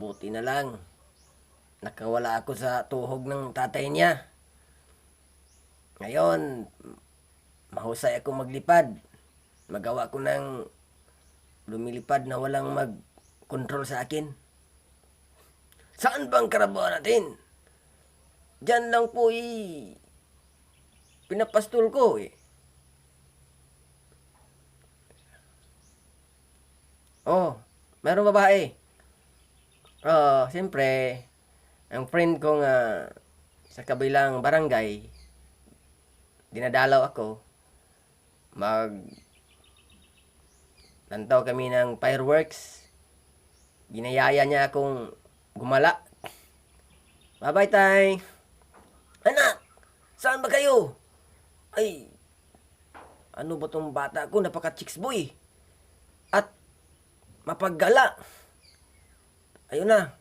Buti na lang. Nakawala ako sa tuhog ng tatay niya. Ngayon, mahusay ako maglipad. Magawa ko ng lumilipad na walang mag-control sa akin. Saan bang karabuan natin? Diyan lang po pinapastol ko eh. Oh, meron babae. Oh, siyempre, ang friend ko nga sa kabilang barangay, dinadalaw ako. Mag lantaw kami ng fireworks. Ginayaya niya akong gumala. Bye-bye, tay. Anak, saan ba kayo? Ay, ano ba tong bata ko? Napaka-chicks boy. At mapaggala. Ayun na,